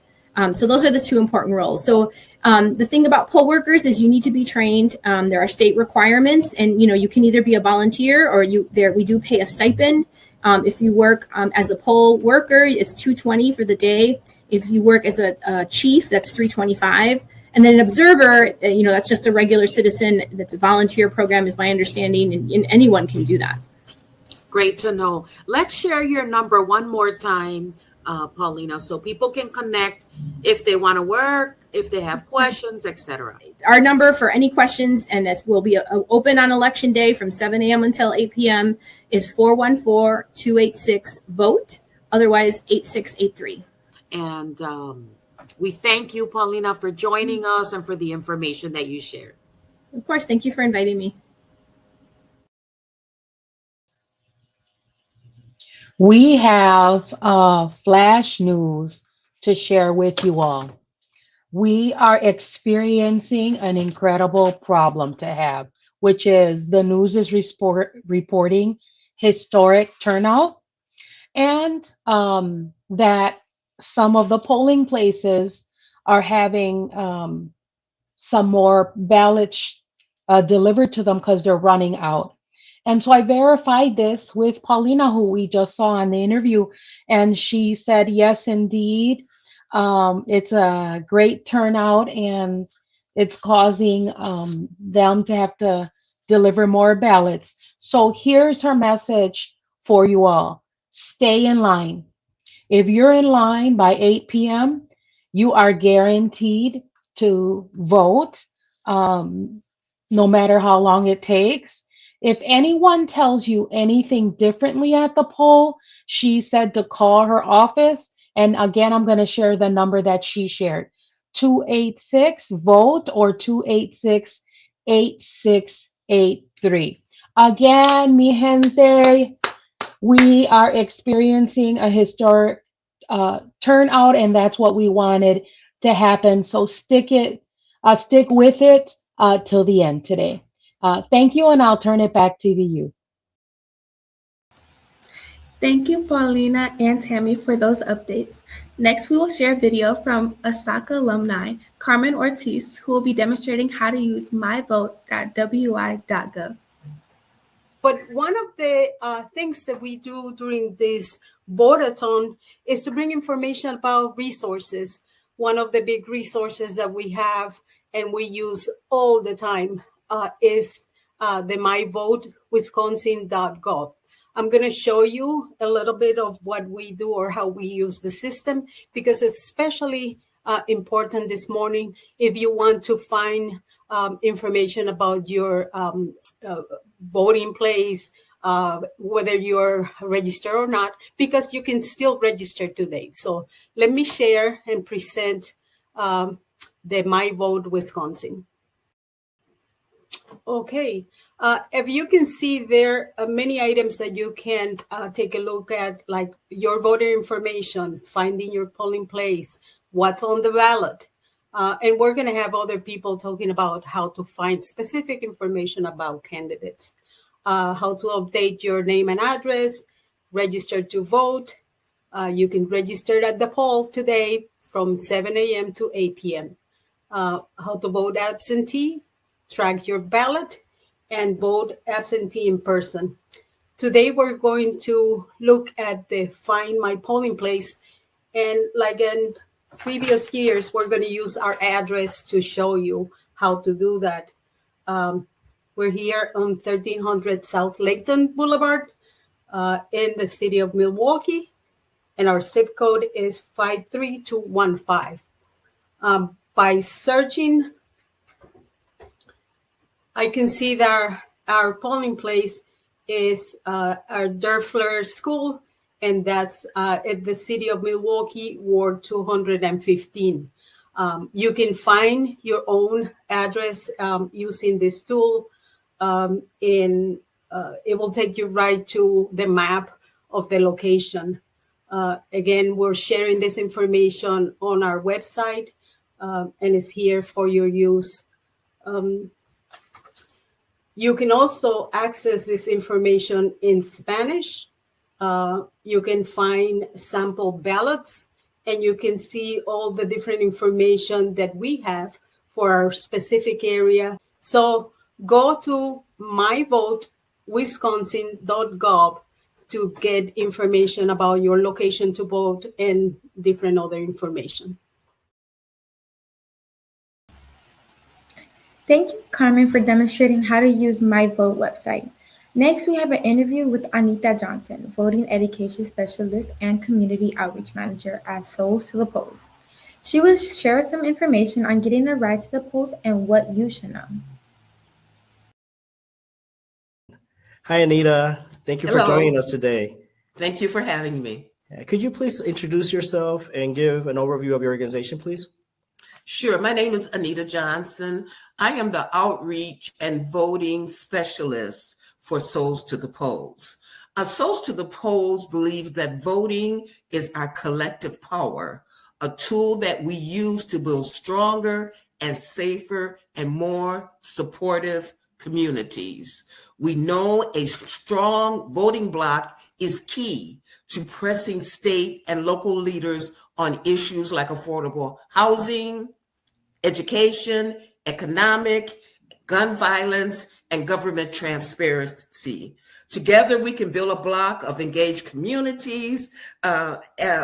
So those are the two important roles. So the thing about poll workers is you need to be trained. There are state requirements, and you can either be a volunteer or we do pay a stipend. If you work as a poll worker, it's $220 for the day. If you work as a chief, that's $325. And then an observer, that's just a regular citizen. That's a volunteer program, is my understanding, and anyone can do that. Great to know. Let's share your number one more time, Paulina, so people can connect if they want to work, if they have questions, etc. Our number for any questions, and this will be open on election day from 7 a.m. until 8 p.m. is 414-286-VOTE, otherwise 8683. And we thank you, Paulina, for joining us and for the information that you shared. Of course. Thank you for inviting me. We have flash news to share with you all. We are experiencing an incredible problem to have, which is the news is reporting historic turnout, and that some of the polling places are having some more ballots delivered to them because they're running out. And so I verified this with Paulina, who we just saw in the interview, and she said, yes, indeed, it's a great turnout, and it's causing them to have to deliver more ballots. So here's her message for you all. Stay in line. If you're in line by 8 p.m., you are guaranteed to vote, no matter how long it takes. If anyone tells you anything differently at the poll, she said to call her office. And again, I'm going to share the number that she shared, 286-VOTE or 286-8683. Again, mi gente, we are experiencing a historic turnout, and that's what we wanted to happen. So stick with it till the end today. Thank you, and I'll turn it back to you. Thank you, Paulina and Tammy, for those updates. Next, we will share a video from Osaka alumni Carmen Ortiz, who will be demonstrating how to use myvote.wi.gov. But one of the things that we do during this Vote-a-thon is to bring information about resources. One of the big resources that we have and we use all the time is the myvotewisconsin.gov. I'm going to show you a little bit of what we do or how we use the system, because it's especially important this morning if you want to find information about your voting place, whether you're registered or not, because you can still register today. So let me share and present the My Vote Wisconsin. Okay, if you can see, there are many items that you can take a look at, like your voter information, finding your polling place, what's on the ballot, And we're going to have other people talking about how to find specific information about candidates, how to update your name and address, register to vote. You can register at the poll today from 7 a.m. to 8 p.m. How to vote absentee, track your ballot, and vote absentee in person. Today, we're going to look at the Find My Polling Place. And like in previous years, we're going to use our address to show you how to do that. We're here on 1300 South Layton Boulevard in the city of Milwaukee, and our zip code is 53215. By searching, I can see that our polling place is our Durfler School, and that's at the city of Milwaukee, Ward 215. You can find your own address using this tool, and it will take you right to the map of the location. Again, we're sharing this information on our website, and it's here for your use. You can also access this information in Spanish. You can find sample ballots, and you can see all the different information that we have for our specific area. So go to myvotewisconsin.gov to get information about your location to vote and different other information. Thank you, Carmen, for demonstrating how to use My Vote website. Next, we have an interview with Anita Johnson, Voting Education Specialist and Community Outreach Manager at Souls to the Polls. She will share some information on getting a ride to the polls and what you should know. Hi, Anita. Thank you for joining us today. Thank you for having me. Could you please introduce yourself and give an overview of your organization, please? Sure. My name is Anita Johnson. I am the Outreach and Voting Specialist for Souls to the Polls. Souls to the Polls believe that voting is our collective power, a tool that we use to build stronger and safer and more supportive communities. We know a strong voting bloc is key to pressing state and local leaders on issues like affordable housing, education, economic, gun violence, and government transparency. Together, we can build a block of engaged communities,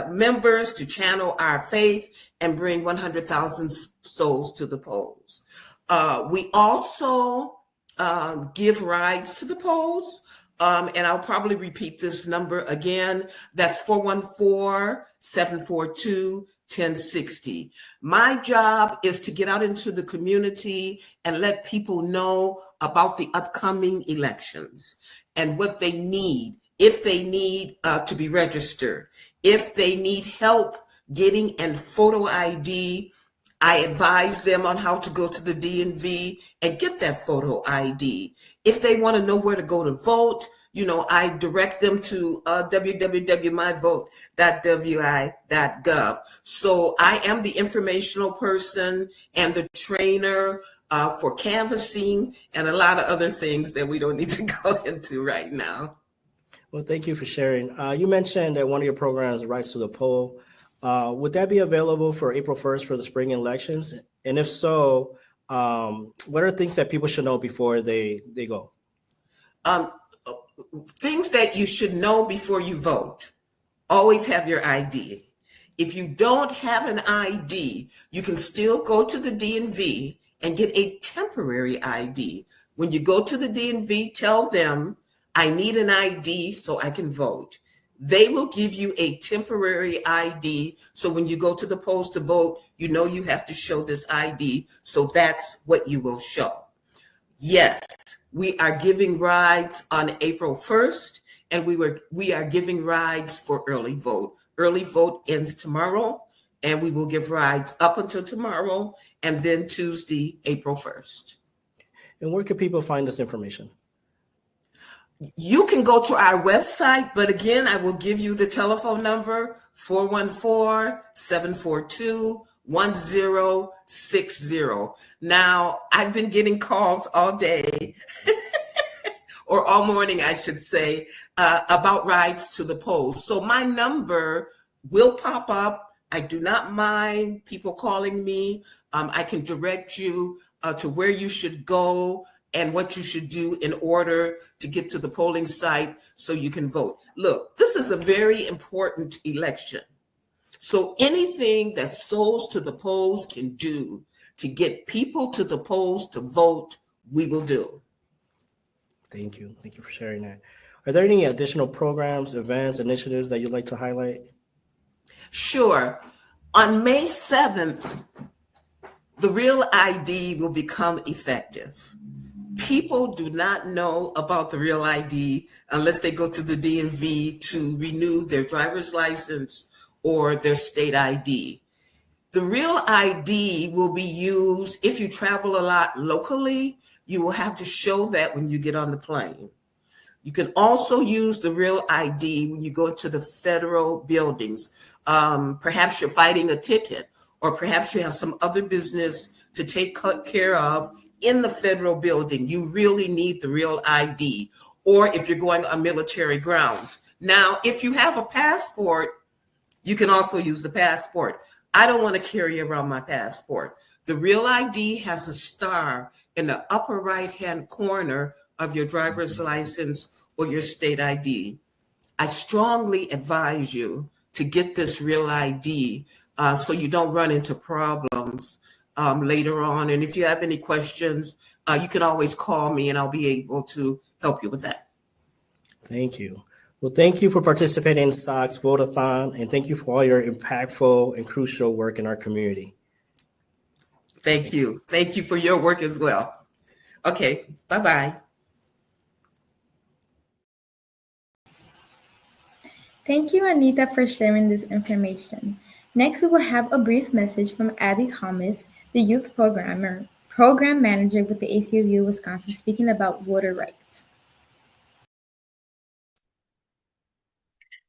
members to channel our faith and bring 100,000 souls to the polls. We also give rides to the polls. And I'll probably repeat this number again. That's 414-742-1060. My job is to get out into the community and let people know about the upcoming elections and what they need, if they need to be registered, if they need help getting a photo ID. I advise them on how to go to the DMV and get that photo ID. If they want to know where to go to vote, I direct them to www.myvote.wi.gov. So I am the informational person and the trainer for canvassing and a lot of other things that we don't need to go into right now. Well, thank you for sharing. You mentioned that one of your programs is Rights to the Poll. Would that be available for April 1st for the spring elections? And if so, what are things that people should know before they go? Things that you should know before you vote. Always have your ID. If you don't have an ID, you can still go to the DMV and get a temporary ID. When you go to the DMV, tell them, I need an ID so I can vote. They will give you a temporary ID. So when you go to the polls to vote, you know you have to show this ID. So that's what you will show. Yes, we are giving rides on April 1st, and we are giving rides for early vote. Early vote ends tomorrow, and we will give rides up until tomorrow, and then Tuesday, April 1st. And where can people find this information? You can go to our website, but again, I will give you the telephone number, 414-742-1060. 1060. Now, I've been getting calls all day, or all morning, I should say, about rides to the polls. So my number will pop up. I do not mind people calling me. I can direct you to where you should go and what you should do in order to get to the polling site so you can vote. Look, this is a very important election. So anything that Souls to the Polls can do to get people to the polls to vote, we will do. Thank you. Thank you for sharing that. Are there any additional programs, events, initiatives that you'd like to highlight? Sure. On May 7th, the Real ID will become effective. People do not know about the Real ID unless they go to the DMV to renew their driver's license or their state ID. The Real ID will be used if you travel a lot locally. You will have to show that when you get on the plane. You can also use the Real ID when you go to the federal buildings. Perhaps you're fighting a ticket, or perhaps you have some other business to take care of in the federal building. You really need the Real ID, or if you're going on military grounds. Now, if you have a passport, you can also use the passport. I don't want to carry around my passport. The Real ID has a star in the upper right-hand corner of your driver's license or your state ID. I strongly advise you to get this Real ID so you don't run into problems later on. And if you have any questions, you can always call me and I'll be able to help you with that. Thank you. Well, thank you for participating in SOC's Vote-a-thon, and thank you for all your impactful and crucial work in our community. Thank you. Thank you for your work as well. Okay, bye-bye. Thank you, Anita, for sharing this information. Next, we will have a brief message from Abby Homuth, the Youth Program Manager with the ACLU Wisconsin, speaking about voter rights.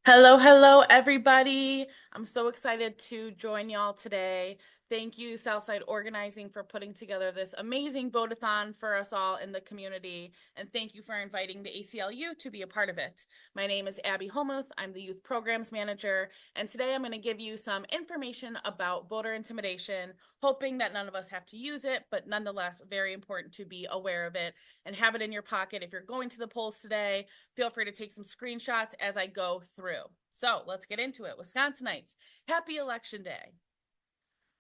Hello, everybody. I'm so excited to join y'all today. Thank you, Southside Organizing, for putting together this amazing vote-a-thon for us all in the community. And thank you for inviting the ACLU to be a part of it. My name is Abby Homuth. I'm the Youth Programs Manager. And today I'm going to give you some information about voter intimidation, hoping that none of us have to use it, but nonetheless, very important to be aware of it and have it in your pocket. If you're going to the polls today, feel free to take some screenshots as I go through. So let's get into it. Wisconsinites, happy Election Day.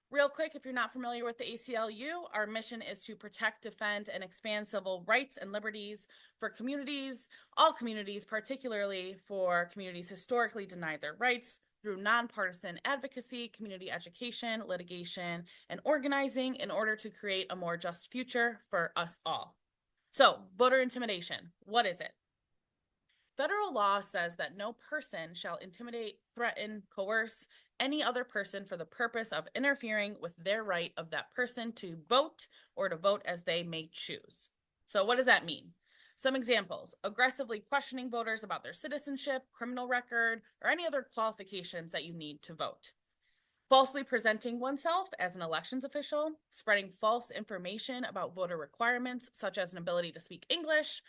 Real quick, if you're not familiar with the ACLU, our mission is to protect, defend, and expand civil rights and liberties for communities, all communities, particularly for communities historically denied their rights, through nonpartisan advocacy, community education, litigation, and organizing in order to create a more just future for us all. So, voter intimidation, what is it? Federal law says that no person shall intimidate, threaten, coerce any other person for the purpose of interfering with their right of that person to vote or to vote as they may choose. So what does that mean? Some examples: aggressively questioning voters about their citizenship, criminal record, or any other qualifications that you need to vote. Falsely presenting oneself as an elections official, spreading false information about voter requirements, such as an ability to speak English,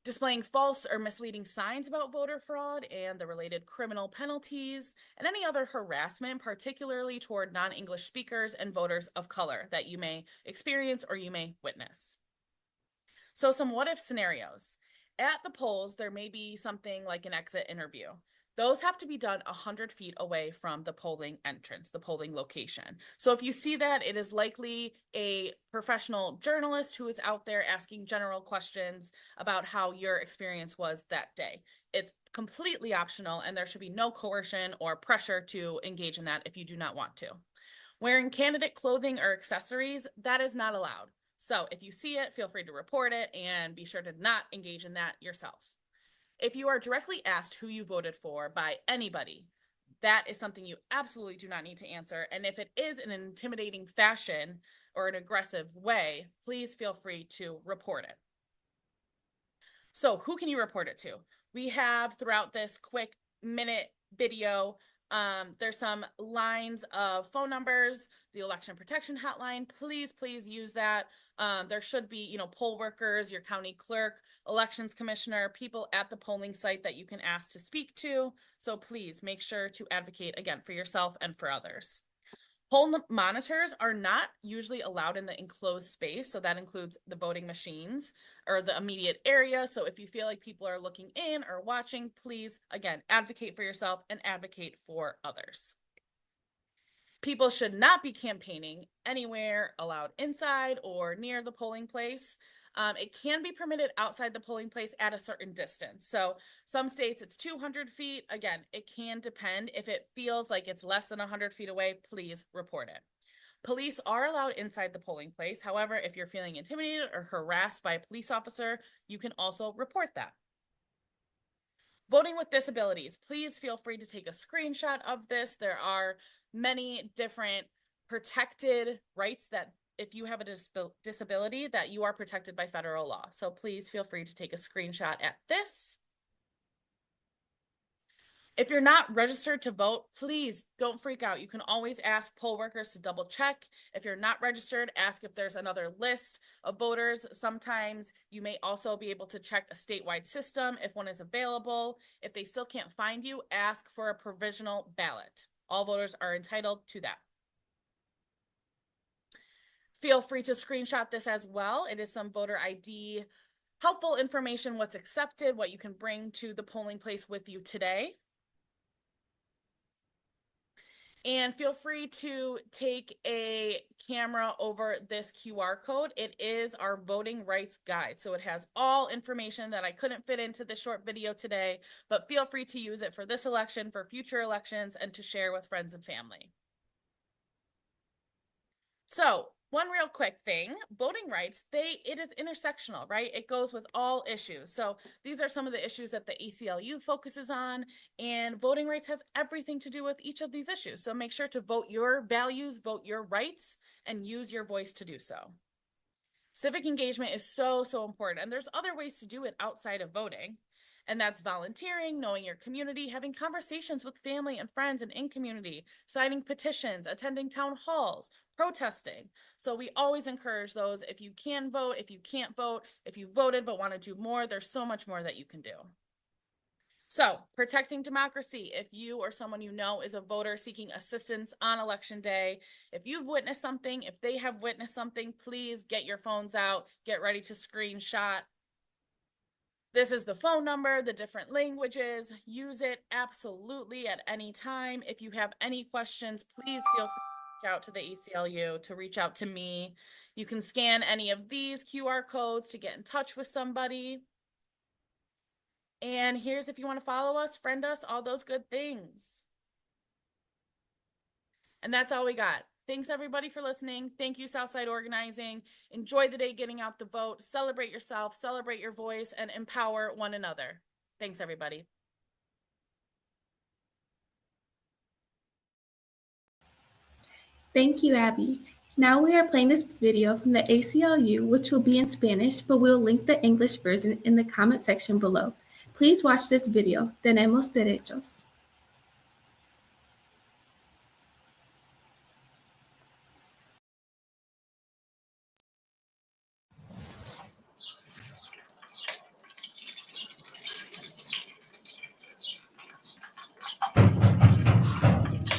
displaying false or misleading signs about voter fraud and the related criminal penalties, and any other harassment, particularly toward non-English speakers and voters of color that you may experience or you may witness. So some what-if scenarios. At the polls, there may be something like an exit interview. Those have to be done 100 feet away from the polling entrance, the polling location. So if you see that, it is likely a professional journalist who is out there asking general questions about how your experience was that day. It's completely optional, and there should be no coercion or pressure to engage in that if you do not want to. Wearing candidate clothing or accessories, that is not allowed. So if you see it, feel free to report it and be sure to not engage in that yourself. If you are directly asked who you voted for by anybody, that is something you absolutely do not need to answer. And if it is in an intimidating fashion or an aggressive way, please feel free to report it. So who can you report it to? We have, throughout this quick minute video, There's some lines of phone numbers, the election protection hotline. Please use that. There should be, poll workers, your county clerk, elections commissioner, people at the polling site that you can ask to speak to. So please make sure to advocate, again, for yourself and for others. Poll monitors are not usually allowed in the enclosed space, so that includes the voting machines or the immediate area. So if you feel like people are looking in or watching, please, again, advocate for yourself and advocate for others. People should not be campaigning anywhere allowed inside or near the polling place. It can be permitted outside the polling place at a certain distance. So some states it's 200 feet. Again, it can depend. If it feels like it's less than 100 feet away, please report it. Police are allowed inside the polling place. However, if you're feeling intimidated or harassed by a police officer, you can also report that. Voting with disabilities, please feel free to take a screenshot of this. There are many different protected rights that if you have a disability that you are protected by federal law. So please feel free to take a screenshot at this. If you're not registered to vote, please don't freak out. You can always ask poll workers to double check. If you're not registered, ask if there's another list of voters. Sometimes you may also be able to check a statewide system if one is available. If they still can't find you, ask for a provisional ballot. All voters are entitled to that. Feel free to screenshot this as well. It is some voter ID, helpful information, what's accepted, what you can bring to the polling place with you today. And feel free to take a camera over this QR code. It is our voting rights guide. So it has all information that I couldn't fit into this short video today, but feel free to use it for this election, for future elections, and to share with friends and family. So one real quick thing, voting rights, it is intersectional, right? It goes with all issues. So these are some of the issues that the ACLU focuses on, and voting rights has everything to do with each of these issues. So make sure to vote your values, vote your rights, and use your voice to do so. Civic engagement is so important, and there's other ways to do it outside of voting. And that's volunteering, knowing your community, having conversations with family and friends and in community, signing petitions, attending town halls, protesting. So we always encourage those. If you can vote, if you can't vote, if you voted but want to do more, there's so much more that you can do. So protecting democracy, if you or someone you know is a voter seeking assistance on election day, if you've witnessed something, if they have witnessed something, please get your phones out, get ready to screenshot. This is the phone number, the different languages. Use it absolutely at any time. If you have any questions, please feel free to reach out to the ACLU, to reach out to me. You can scan any of these QR codes to get in touch with somebody. And here's if you want to follow us, friend us, all those good things. And that's all we got. Thanks everybody for listening. Thank you, Southside Organizing. Enjoy the day getting out the vote. Celebrate yourself, celebrate your voice, and empower one another. Thanks everybody. Thank you, Abby. Now we are playing this video from the ACLU, which will be in Spanish, but we'll link the English version in the comment section below. Please watch this video. Tenemos derechos.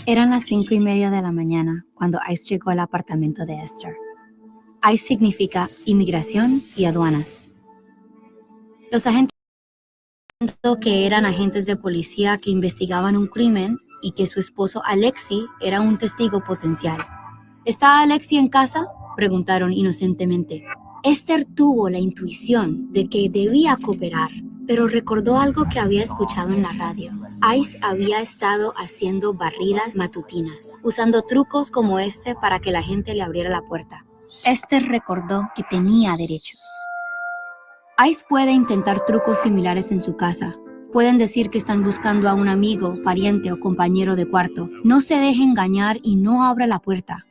Eran las 5:30 de la mañana cuando ICE llegó al apartamento de Esther. ICE significa Inmigración y Aduanas. Los agentes dijeron que eran agentes de policía que investigaban un crimen y que su esposo Alexi era un testigo potencial. ¿Está Alexi en casa?, preguntaron inocentemente. Esther tuvo la intuición de que debía cooperar, pero recordó algo que había escuchado en la radio. ICE había estado haciendo barridas matutinas, usando trucos como este para que la gente le abriera la puerta. Esther recordó que tenía derechos. ICE puede intentar trucos similares en su casa. Pueden decir que están buscando a un amigo, pariente o compañero de cuarto. No se deje engañar y no abra la puerta.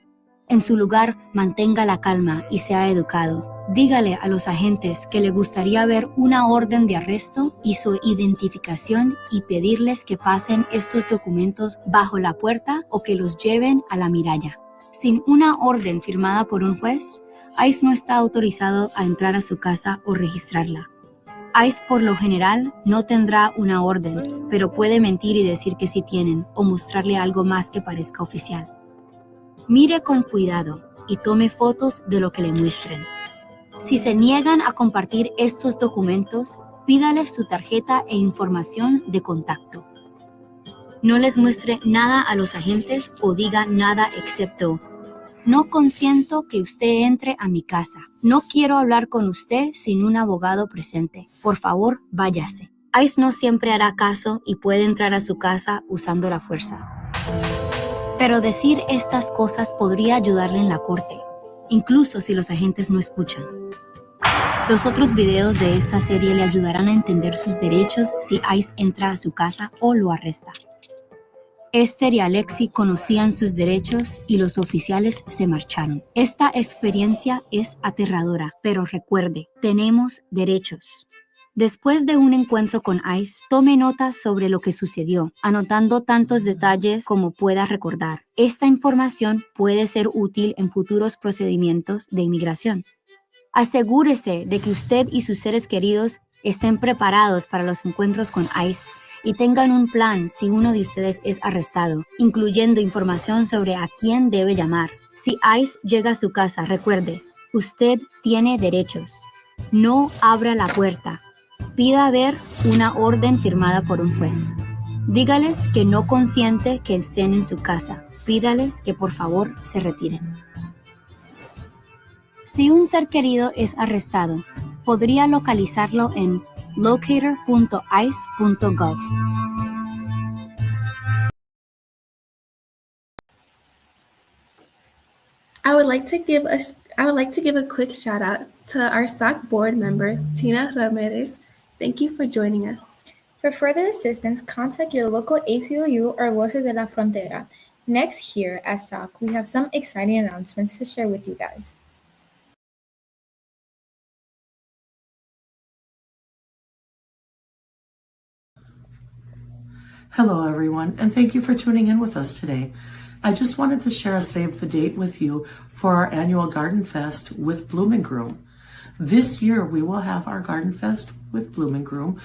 En su lugar, mantenga la calma y sea educado. Dígale a los agentes que le gustaría ver una orden de arresto y su identificación y pedirles que pasen estos documentos bajo la puerta o que los lleven a la miralla. Sin una orden firmada por un juez, ICE no está autorizado a entrar a su casa o registrarla. ICE por lo general no tendrá una orden, pero puede mentir y decir que sí tienen o mostrarle algo más que parezca oficial. Mire con cuidado y tome fotos de lo que le muestren. Si se niegan a compartir estos documentos, pídales su tarjeta e información de contacto. No les muestre nada a los agentes o diga nada excepto: no consiento que usted entre a mi casa. No quiero hablar con usted sin un abogado presente. Por favor, váyase. ICE no siempre hará caso y puede entrar a su casa usando la fuerza. Pero decir estas cosas podría ayudarle en la corte, incluso si los agentes no escuchan. Los otros videos de esta serie le ayudarán a entender sus derechos si ICE entra a su casa o lo arresta. Esther y Alexi conocían sus derechos y los oficiales se marcharon. Esta experiencia es aterradora, pero recuerde, tenemos derechos. Después de un encuentro con ICE, tome notas sobre lo que sucedió, anotando tantos detalles como pueda recordar. Esta información puede ser útil en futuros procedimientos de inmigración. Asegúrese de que usted y sus seres queridos estén preparados para los encuentros con ICE y tengan un plan si uno de ustedes es arrestado, incluyendo información sobre a quién debe llamar. Si ICE llega a su casa, recuerde, usted tiene derechos. No abra la puerta. Pida ver una orden firmada por un juez. Dígales que no consiente que estén en su casa. Pídales que por favor se retiren. Si un ser querido es arrestado, podría localizarlo en locator.ice.gov. I would like to give a quick shout out to our SOC board member, Tina Ramirez. Thank you for joining us. For further assistance, contact your local ACLU or Voces de la Frontera. Next here at SOC, we have some exciting announcements to share with you guys. Hello, everyone, and thank you for tuning in with us today. I just wanted to share a save the date with you for our annual Garden Fest with Bloom and Groom. This year, we will have our Garden Fest with Bloom and Groom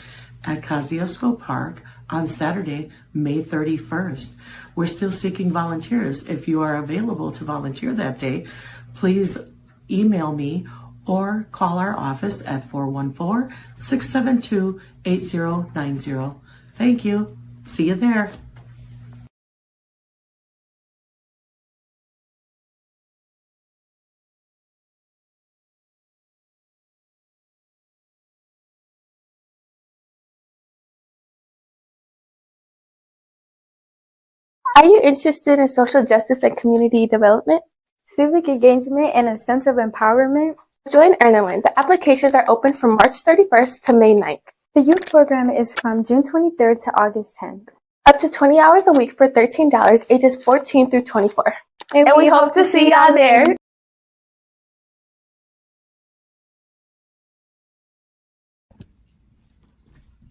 at Kosciuszko Park on Saturday, May 31st. We're still seeking volunteers. If you are available to volunteer that day, please email me or call our office at 414-672-8090. Thank you. See you there. Are you interested in social justice and community development, civic engagement, and a sense of empowerment? Join Earnerland. The applications are open from March 31st to May 9th. The youth program is from June 23rd to August 10th. Up to 20 hours a week for $13, ages 14 through 24. And we hope to see y'all there.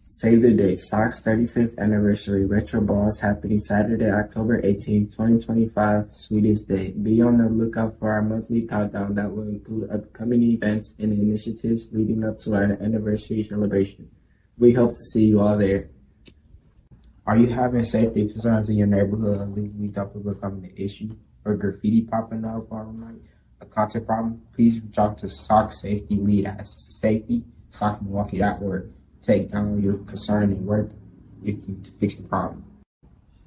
Save the date. SOC's 35th anniversary retro ball is happening Saturday, October 18th, 2025, Sweetest Day. Be on the lookout for our monthly countdown that will include upcoming events and initiatives leading up to our anniversary celebration. We hope to see you all there. Are you having safety concerns in your neighborhood, illegally dumping becoming an issue, or graffiti popping up online, a content problem? Please reach out to SOC Safety Lead at safety.milwaukee.org. Take down your concern and work with you to fix the problem.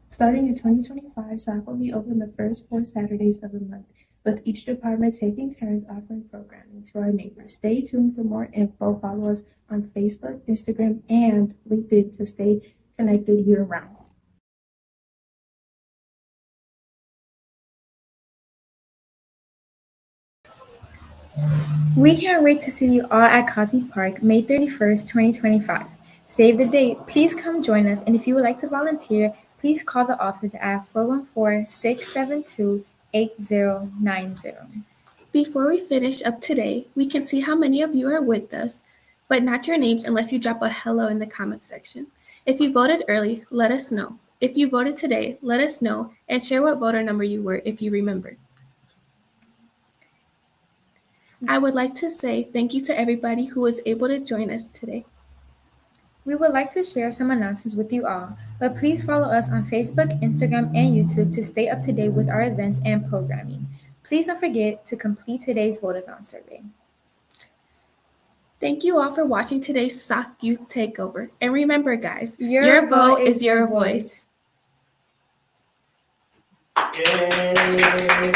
Starting in 2025, SOC will be open the first 4 Saturdays of the month, with each department taking turns offering programming to our neighbors. Stay tuned for more info. Follow us on Facebook, Instagram, and LinkedIn to stay connected year-round. We can't wait to see you all at Cozy Park, May 31st, 2025. Save the date. Please come join us. And if you would like to volunteer, please call the office at 414-672-8090. Before we finish up today, we can see how many of you are with us, but not your names unless you drop a hello in the comments section. If you voted early, let us know. If you voted today, let us know and share what voter number you were if you remember. I would like to say thank you to everybody who was able to join us today. We would like to share some announcements with you all, but please follow us on Facebook, Instagram, and YouTube to stay up to date with our events and programming. Please don't forget to complete today's Vote-a-thon survey. Thank you all for watching today's SOC Youth Takeover. And remember, guys, your vote is your voice. Yay.